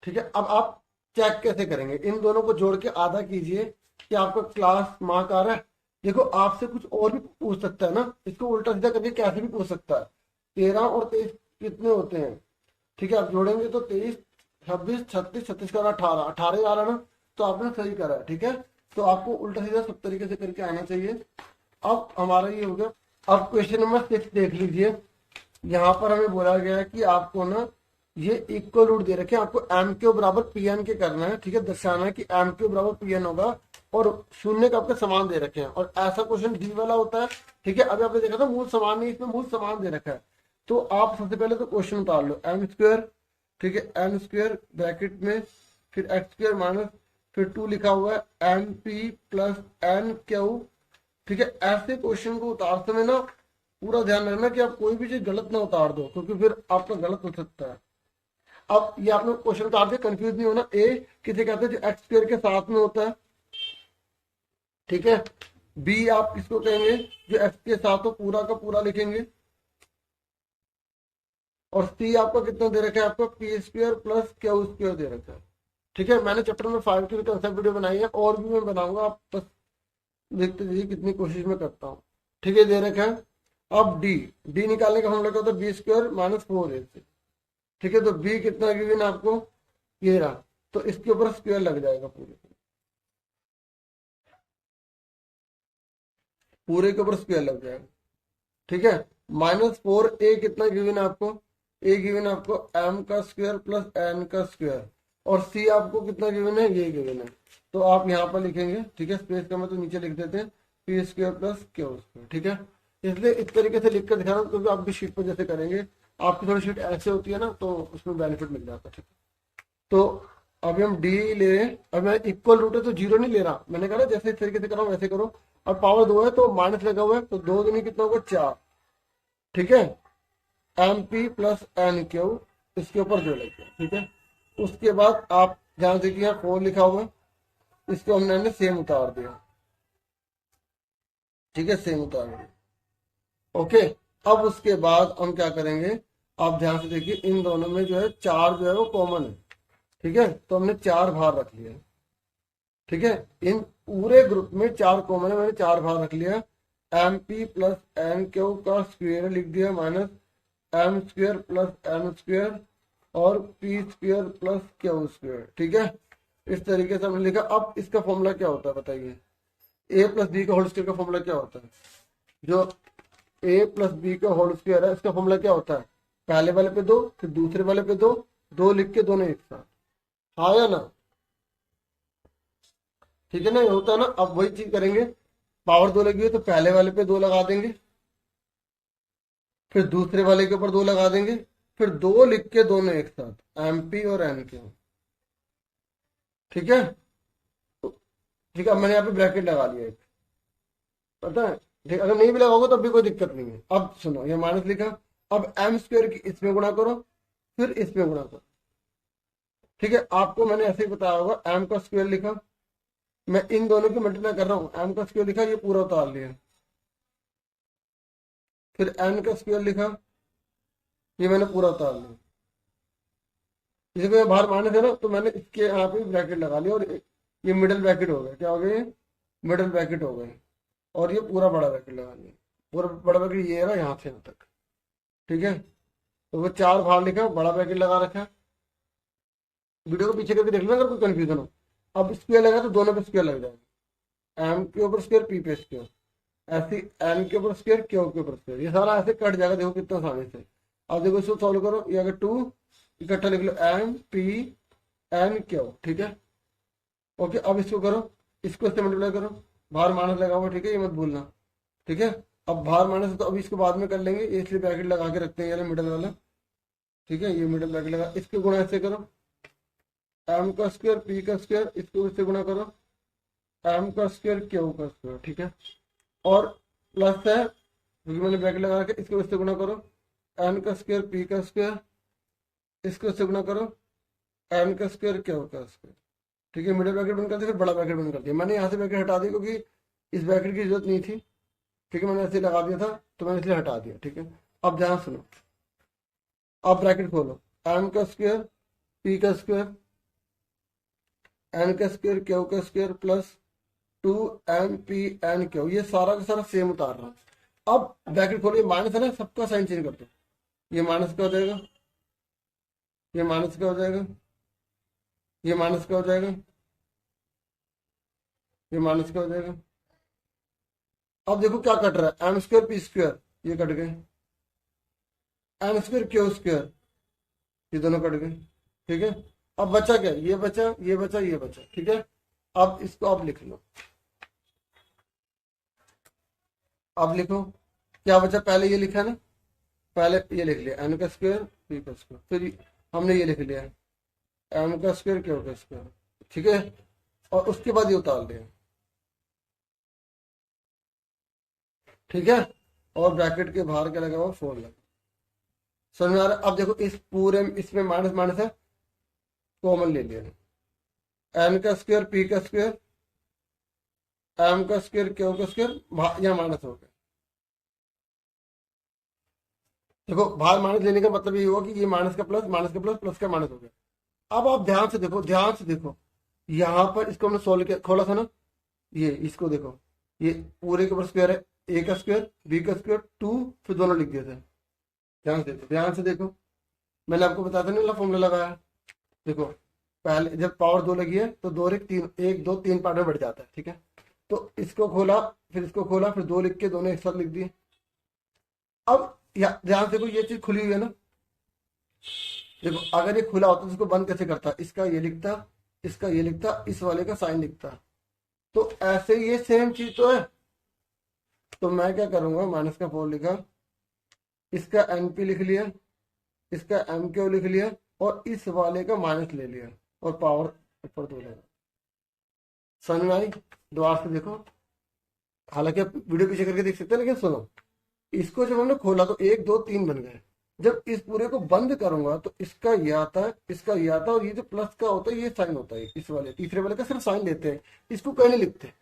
ठीक है। अब आप चेक कैसे करेंगे, इन दोनों को जोड़ के आधा कीजिए कि आपका क्लास मार्क आ रहा है। देखो आपसे कुछ और भी पूछ सकता है ना, इसको उल्टा सीधा करके कैसे भी पूछ सकता है। 13 और 23 कितने होते हैं, ठीक है। आप जोड़ेंगे तो 23, 26, 36, 36 का 18, 18 आ रहा ना, तो आपने सही करा, ठीक है। तो आपको उल्टा सीधा सब तरीके से करके आना चाहिए। अब हमारा ये हो गया। अब क्वेश्चन नंबर 6 देख लीजिए। यहाँ पर हमें बोला गया है कि आपको ना ये इक्वल रूट दे रखे हैं, आपको एम क्यू बराबर पी एन के करना है, ठीक है। दर्शाना है कि एम क्यू बराबर पी एन होगा और शून्य का आपके समान दे रखे हैं, और ऐसा क्वेश्चन डी वाला होता है, ठीक है। अभी आपने देखा था मूल समान नहीं, इसमें मूल समान दे रखा है। तो आप सबसे पहले तो क्वेश्चन उतार लो, एम स्क्वायर, ठीक है, एन स्क्वायर ब्रैकेट में, फिर एक्स स्क्वायर माइनस, फिर 2 लिखा हुआ है M P plus N Q, ठीक है। ऐसे क्वेश्चन को उतारते में ना पूरा ध्यान रखना कि आप कोई भी चीज गलत ना उतार दो, क्योंकि फिर आपका गलत हो सकता है। अब ये आपने क्वेश्चन उतार दिया, कंफ्यूज नहीं होना। ए किसे कहते हैं, जो एक्स स्क्वायर के साथ में होता है, ठीक है। बी आप किसको कहेंगे, जो एक्स के साथ हो, पूरा का पूरा लिखेंगे। और सी आपका कितना दे रखा है, आपका p square plus q square दे रखा है, ठीक है। मैंने चैप्टर में 5 की कंसेप्ट वीडियो बनाई है, और भी मैं बनाऊंगा, आप बस देखते जाइए कितनी कोशिश में करता हूँ, ठीक है। दे रखा है। अब डी, डी निकालने का फॉर्मूला क्या होता है, बी स्क्वायर माइनस 4ac, ठीक है। तो बी कितना गिवन आपको, ये रहा, तो इसके ऊपर स्क्वायर लग जाएगा, पूरे के ऊपर स्क्वायर लग जाएगा, ठीक है। -4a कितना गिवन है आपको, ए गिवन है आपको m का स्क्वायर प्लस n का स्क्वायर, और c आपको कितना गिवन है, ये गिवन है। तो आप यहाँ पर लिखेंगे, ठीक है। स्पेस का मतलब नीचे लिख देते हैं, P square plus q square, ठीक है। इसलिए इस तरीके से लिख कर दिखाना, क्योंकि आप भी शीट पर जैसे करेंगे, आपकी थोड़ी शीट ऐसे होती है ना, तो उसमें बेनिफिट मिल जाता है, ठीक है। तो अभी हम डी ले रहे हैं। अब मैं इक्वल रूट है तो जीरो नहीं ले रहा, मैंने कहा ना जैसे इस तरीके से करो वैसे करो। और पावर 2 है तो माइनस लगा हुआ है, तो 2 दूनी कितना होगा 4, ठीक है। M P plus N Q, इसके ऊपर जो लग गया, ठीक है। उसके बाद आप ध्यान से किया 4 लिखा हुआ है, इसको हमने सेम उतार दिया, ठीक है, सेम उतार दिया, ओके। अब उसके बाद हम क्या करेंगे, आप ध्यान से देखिए, इन दोनों में जो है 4 जो है वो कॉमन है, ठीक है। तो हमने 4 बाहर रख लिया, ठीक है। इन पूरे ग्रुप में 4 कॉमन है, मैंने 4 बाहर रख लिया। M P plus N q का स्क्वायर लिख दिया, minus m square plus n square और p square plus q square, ठीक है। इस तरीके से हमने लिखा। अब इसका फॉर्मूला क्या होता है बताइए, ए प्लस बी का होल स्क्वायर का फॉर्मूला क्या होता है, जो ए प्लस बी का होल स्क्वायर है इसका फॉर्मूला क्या होता है, पहले वाले पे 2, फिर दूसरे वाले पे 2, 2 लिख के दोनों एक साथ, हाँ या ना, ठीक है ना, ये होता है ना। अब वही चीज करेंगे, पावर 2 लगी है तो पहले वाले पे 2 लगा देंगे, फिर दूसरे वाले के ऊपर 2 लगा देंगे, फिर 2 लिख के दोनों एक साथ, एम पी और एन के, ठीक है। तो ठीक है, मैंने यहाँ पे ब्रैकेट लगा लिया एक, पता है, ठीक। अगर नहीं भी लगाओगे तब भी कोई दिक्कत नहीं है। अब सुनो, ये माइनस लिखा, अब एम स्क्वायर की इसमें गुणा करो, फिर इसमें गुणा करो, ठीक है। आपको मैंने ऐसे ही बताया होगा, एम का स्क्वायर लिखा, मैं इन दोनों की मल्टीप्लाई कर रहा हूँ, एम का स्क्वायर लिखा, ये पूरा उतार लिया, फिर एन का स्क्वायर लिखा, ये मैंने पूरा उतार लिया। जैसे कि बाहर माइनस है ना, तो मैंने इसके यहाँ पे ब्रैकेट लगा लिया, और ये मिडिल ब्रैकेट हो गया, क्या हो गया, मिडिल ब्रैकेट हो गए, और ये पूरा बड़ा ब्रैकेट लगा लिया, पूरा बड़ा ब्रैकेट ये रहा यहाँ से यहाँ तक, ठीक है। तो वो 4 बाहर लिखा, बड़ा ब्रैकेट लगा रखा। वीडियो को पीछे करके देख लेना अगर कोई कंफ्यूजन हो। अब स्क्वायर लगा तो दोनों पे स्क्वायर लग जाएगा, एम के ऊपर स्क्वायर, पी पे स्क्वायर, ऐसे एन के ऊपर स्क्वायर क्यू के ऊपर स्क्वायर, ये सारा ऐसे कट जाएगा, देखो कितना आसानी से। अब देखो इसको सॉल्व करो, ये अगर 2 इकट्ठा लिख लो एम पी एन क्यू, ठीक है। ओके, अब इसको करो, इसको इससे मल्टीप्लाई करो, बाहर माइनस लगा हुआ, ठीक है, ये मत भूलना, ठीक है। अब बाहर माइनस है तो अभी इसको बाद में कर लेंगे, ये इसलिए ब्रैकेट लगा के रखते हैं, ये मिडल वाला, ठीक है, ये मिडल ब्रैकेट लगा, इसके गुणा ऐसे करो, एम का स्क्वायर पी का स्क्वायर, इसको इससे गुणा करो, एम का स्क्वायर क्यू का स्क्वायर, ठीक है। और प्लस है क्योंकि मैंने ब्रैकेट लगा के, इसको इससे गुणा करो, एन का स्क्वायर पी का स्क्वायर, इसको इससे गुणा करो, एन का स्क्वायर क्यू का स्क्वायर, ठीक है। मिडिल ब्रैकेट बंद कर दिया, फिर बड़ा ब्रैकेट बंद कर दिया। मैंने यहाँ से ब्रैकेट हटा दी क्योंकि इस ब्रैकेट की जरूरत नहीं थी, ठीक है, मैंने ऐसे लगा दिया था तो मैंने इसलिए हटा दिया, ठीक है। अब ध्यान सुनो, अब ब्रैकेट खोलो, एम का स्क्वायर पी का स्क्वायर एन का स्क्वायर क्यू का square plus 2 MP n Q, ये सारा का सारा सेम उतार रहा हूँ। अब ब्रैकेट खोलो, ये माइनस है ना, सबका साइन चेंज कर दो, ये माइनस का हो जाएगा, ये माइनस का हो जाएगा, ये माइनस का हो जाएगा, ये माइनस का हो जाएगा। अब देखो क्या कट रहा है, एम स्क्वायर पी स्क्वायर, ये कट गए, एम स्क्वायर क्यू स्क्वायर, ये दोनों कट गए, ठीक है। अब बचा क्या, ये बचा, ये बचा, ये बचा, ठीक है। अब इसको आप लिख लो, अब लिखो क्या बचा, पहले ये लिखा है ना, पहले ये लिख लिया एन का स्क्वायर पी का स्क्वायर, फिर हमने ये लिख लिया एम का स्क्वायर क्यू का स्क्वायर, ठीक है। और उसके बाद ये उतार लिया, ठीक है। और ब्रैकेट के बाहर क्या लगा हुआ, 4 लगा, समझ में आ रहा है। अब देखो इस पूरे इसमें माइनस माइनस है, कॉमन ले लिया, एन का स्क्वायर पी का स्क्वायर एम का स्क्वायर क्यू का स्क्वायर, यहाँ माइनस हो गया। देखो बाहर माइनस लेने का मतलब ये हुआ कि ये माइनस का प्लस, माइनस का प्लस, प्लस का माइनस हो गया। अब आप ध्यान से देखो, ध्यान से देखो, यहाँ पर इसको हमने सोल्व किया, खोला था ना, ये इसको देखो, ये पूरे के ऊपर स्क्वायर है, ए का स्क्वायर बी का स्क्वायर 2, फिर दोनों लिख दिए थे। ध्यान से देखो, ध्यान से देखो, मैंने आपको बताया था ना फॉर्मूला लगाया, देखो पहले जब पावर 2 लगी है तो 2 1 3, 1 2 3 पार्ट में बढ़ जाता है, ठीक है। तो इसको खोला, फिर इसको खोला, फिर 2 लिख के दोनों एक साथ लिख दिए। अब ध्यान से देखो, ये चीज खुली हुई है ना, देखो अगर ये खुला होता तो इसको बंद कैसे करता, इसका ये लिखता, इसका ये लिखता, इस वाले का साइन लिखता, तो ऐसे ये सेम चीज तो है। तो मैं क्या करूंगा, माइनस का 4 लिखा, इसका एनपी लिख लिया, इसका एम क्यू लिख लिया, और इस वाले का माइनस ले लिया, और पावर ऊपर 2 लेगा। समझ में आई, दोबारा से देखो, हालांकि आप वीडियो पीछे करके देख सकते हैं, लेकिन सुनो, इसको जब हमने खोला तो 1 2 3 बन गए, जब इस पूरे को बंद करूंगा तो इसका ये आता है, इसका ये आता है, और ये जो प्लस का होता है ये साइन होता है, इस वाले तीसरे वाले का सिर्फ साइन लेते हैं, इसको कहीं नहीं लिखते।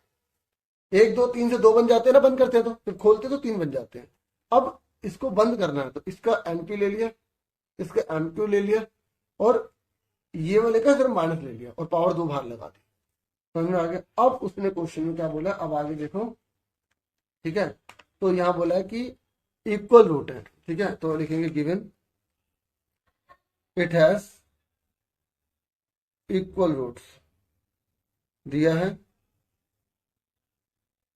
1 2 3 से 2 बन जाते हैं ना, बंद करते हैं तो, फिर खोलते तो 3 बन जाते हैं। अब इसको बंद करना है तो इसका एनपी ले लिया, इसका एमक्यू ले लिया, और ये वाले का सिर्फ माइनस ले लिया, और पावर 2 बाहर लगा दी। समझ में आ गया। अब उसने क्वेश्चन में क्या बोला, अब आगे देखो, ठीक है। तो यहाँ बोला है कि इक्वल रूट है, ठीक है, तो लिखेंगे given it has equal roots, दिया है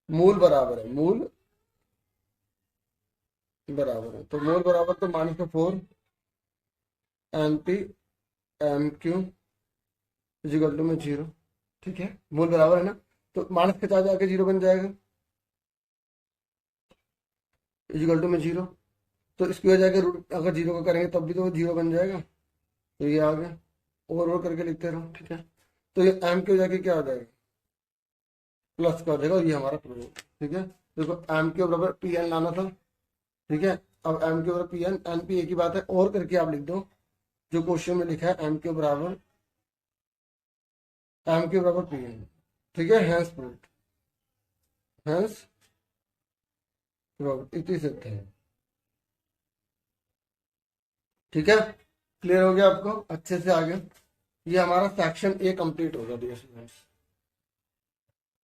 मूल बराबर है, मूल बराबर है, तो मूल बराबर तो माइनस का 4 NP M Q is equal to में 0, ठीक है, मूल बराबर है ना, तो माइनस के 4 जाके 0 बन जाएगा, इजिकल टू में 0, तो इसकी वजह के रूट अगर 0 का करेंगे तब भी तो 0 बन जाएगा, तो ये आ गया, और करके लिखते रहो, ठीक है। तो ये एम की वजह के क्या हो जाएगा, प्लस का हो जाएगा, और ये हमारा प्रूफ, ठीक है। देखो एम के बराबर पी एन लाना था, ठीक है। अब एम के बराबर पी एन, एन पी एक ही बात है, और करके आप लिख दो जो क्वेश्चन में लिखा है, एम के बराबर पी एन, ठीक है, हैंस प्रूफ, हैंस प्रूफ, इतनी सकते हैं, ठीक है। क्लियर हो गया आपको, अच्छे से आ गया, ये हमारा सेक्शन ए कंप्लीट हो गया डियर स्टूडेंट्स।